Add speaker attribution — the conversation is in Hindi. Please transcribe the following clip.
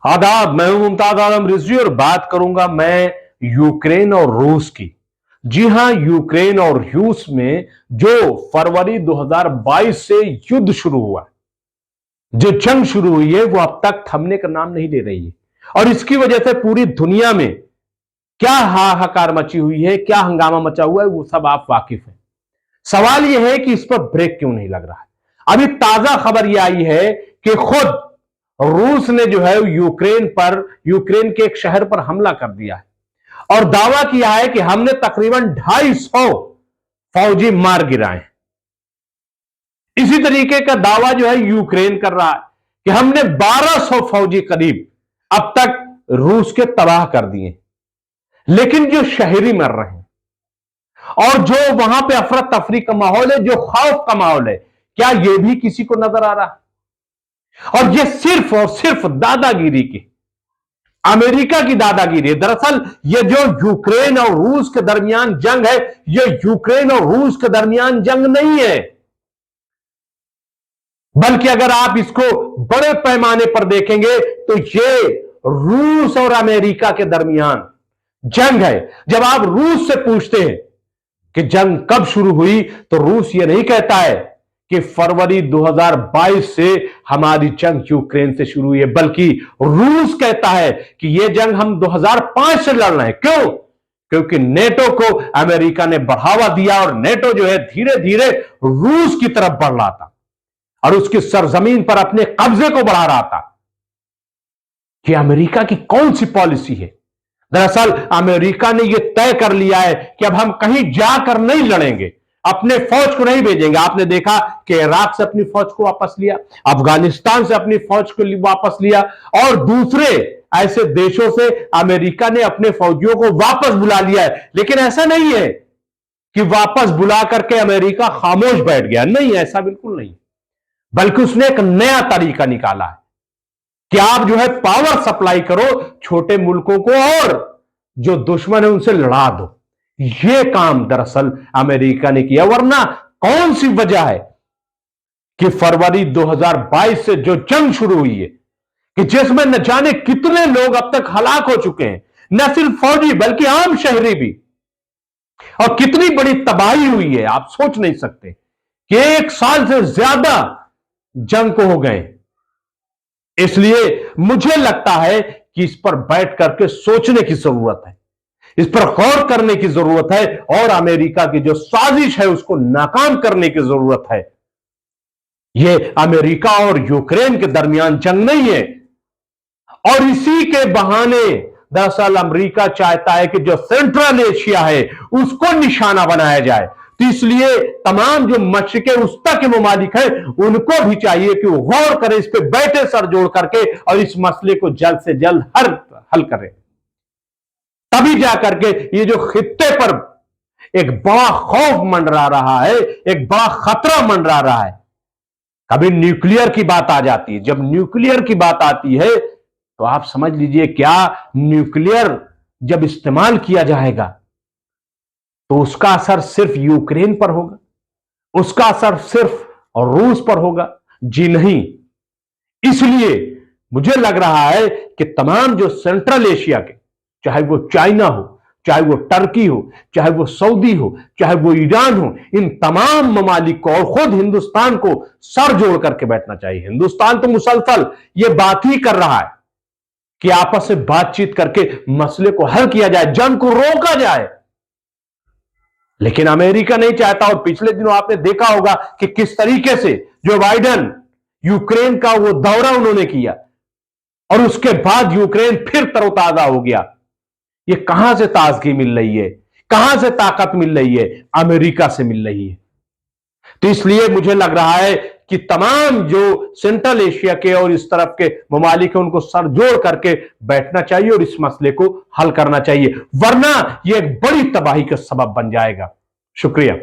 Speaker 1: आदाब, मैं हूं मुमताज आलम रिजवी और बात करूंगा मैं यूक्रेन और रूस की। जी हां, यूक्रेन और रूस में जो फरवरी 2022 से युद्ध शुरू हुआ, जो जंग शुरू हुई है, वो अब तक थमने का नाम नहीं ले रही है और इसकी वजह से पूरी दुनिया में क्या हाहाकार मची हुई है, क्या हंगामा मचा हुआ है, वो सब आप वाकिफ हैं। सवाल यह है कि इस पर ब्रेक क्यों नहीं लग रहा है। अभी ताजा खबर यह आई है कि खुद रूस ने जो है यूक्रेन के एक शहर पर हमला कर दिया है और दावा किया है कि हमने तकरीबन 250 फौजी मार गिराए। इसी तरीके का दावा जो है यूक्रेन कर रहा है कि हमने 1200 फौजी करीब अब तक रूस के तबाह कर दिए। लेकिन जो शहरी मर रहे हैं और जो वहां पे अफरा तफरी का माहौल है, जो खौफ का माहौल है, क्या यह भी किसी को नजर आ रहा है? और यह सिर्फ और सिर्फ दादागिरी की, अमेरिका की दादागिरी है। दरअसल यह जो यूक्रेन और रूस के दरमियान जंग है, यह यूक्रेन और रूस के दरमियान जंग नहीं है, बल्कि अगर आप इसको बड़े पैमाने पर देखेंगे तो यह रूस और अमेरिका के दरमियान जंग है। जब आप रूस से पूछते हैं कि जंग कब शुरू हुई, तो रूस यह नहीं कहता है कि फरवरी 2022 से हमारी जंग यूक्रेन से शुरू हुई है, बल्कि रूस कहता है कि यह जंग हम 2005 से लड़ रहे हैं। क्यों? क्योंकि नेटो को अमेरिका ने बढ़ावा दिया और नेटो जो है धीरे धीरे रूस की तरफ बढ़ रहा था और उसकी सरजमीन पर अपने कब्जे को बढ़ा रहा था। कि अमेरिका की कौन सी पॉलिसी है? दरअसल अमेरिका ने यह तय कर लिया है कि अब हम कहीं जाकर नहीं लड़ेंगे, अपने फौज को नहीं भेजेंगे। आपने देखा कि इराक से अपनी फौज को वापस लिया, अफगानिस्तान से अपनी फौज को वापस लिया और दूसरे ऐसे देशों से अमेरिका ने अपने फौजियों को वापस बुला लिया है। लेकिन ऐसा नहीं है कि वापस बुला करके अमेरिका खामोश बैठ गया, नहीं, ऐसा बिल्कुल नहीं, बल्कि उसने एक नया तरीका निकाला है कि आप जो है पावर सप्लाई करो छोटे मुल्कों को और जो दुश्मन है उनसे लड़ा दो। यह काम दरअसल अमेरिका ने किया। वरना कौन सी वजह है कि फरवरी 2022 से जो जंग शुरू हुई है, कि जिसमें न जाने कितने लोग अब तक हलाक हो चुके हैं, न सिर्फ फौजी बल्कि आम शहरी भी, और कितनी बड़ी तबाही हुई है, आप सोच नहीं सकते कि 1 साल से ज्यादा जंग को हो गए। इसलिए मुझे लगता है कि इस पर बैठ करके सोचने की जरूरत है, इस पर गौर करने की जरूरत है और अमेरिका की जो साजिश है उसको नाकाम करने की जरूरत है। यह अमेरिका और यूक्रेन के दरमियान जंग नहीं है और इसी के बहाने दरअसल अमेरिका चाहता है कि जो सेंट्रल एशिया है उसको निशाना बनाया जाए। तो इसलिए तमाम जो मशरिक़े वस्ता के ममालिक हैं उनको भी चाहिए कि वो गौर करें, इस पे बैठे सर जोड़ करके और इस मसले को जल्द से जल्द हल करें। तभी जाकर के ये जो खित्ते पर एक बड़ा खौफ मंडरा रहा है, एक बड़ा खतरा मंडरा रहा है। कभी न्यूक्लियर की बात आ जाती है, जब न्यूक्लियर की बात आती है तो आप समझ लीजिए क्या न्यूक्लियर जब इस्तेमाल किया जाएगा तो उसका असर सिर्फ यूक्रेन पर होगा, उसका असर सिर्फ रूस पर होगा? जी नहीं। इसलिए मुझे लग रहा है कि तमाम जो सेंट्रल एशिया के, चाहे वो चाइना हो, चाहे वो टर्की हो, चाहे वो सऊदी हो, चाहे वो ईरान हो, इन तमाम ममालिक को और खुद हिंदुस्तान को सर जोड़ करके बैठना चाहिए। हिंदुस्तान तो मुसलसल ये बात ही कर रहा है कि आपस में बातचीत करके मसले को हल किया जाए, जंग को रोका जाए, लेकिन अमेरिका नहीं चाहता। और पिछले दिनों आपने देखा होगा कि किस तरीके से जो बाइडेन यूक्रेन का वो दौरा उन्होंने किया और उसके बाद यूक्रेन फिर तरोताजा हो गया। ये कहां से ताजगी मिल रही है, कहां से ताकत मिल रही है? अमेरिका से मिल रही है। तो इसलिए मुझे लग रहा है कि तमाम जो सेंट्रल एशिया के और इस तरफ के ममालिक हैं उनको सर जोड़ करके बैठना चाहिए और इस मसले को हल करना चाहिए, वरना यह एक बड़ी तबाही का सबब बन जाएगा। शुक्रिया।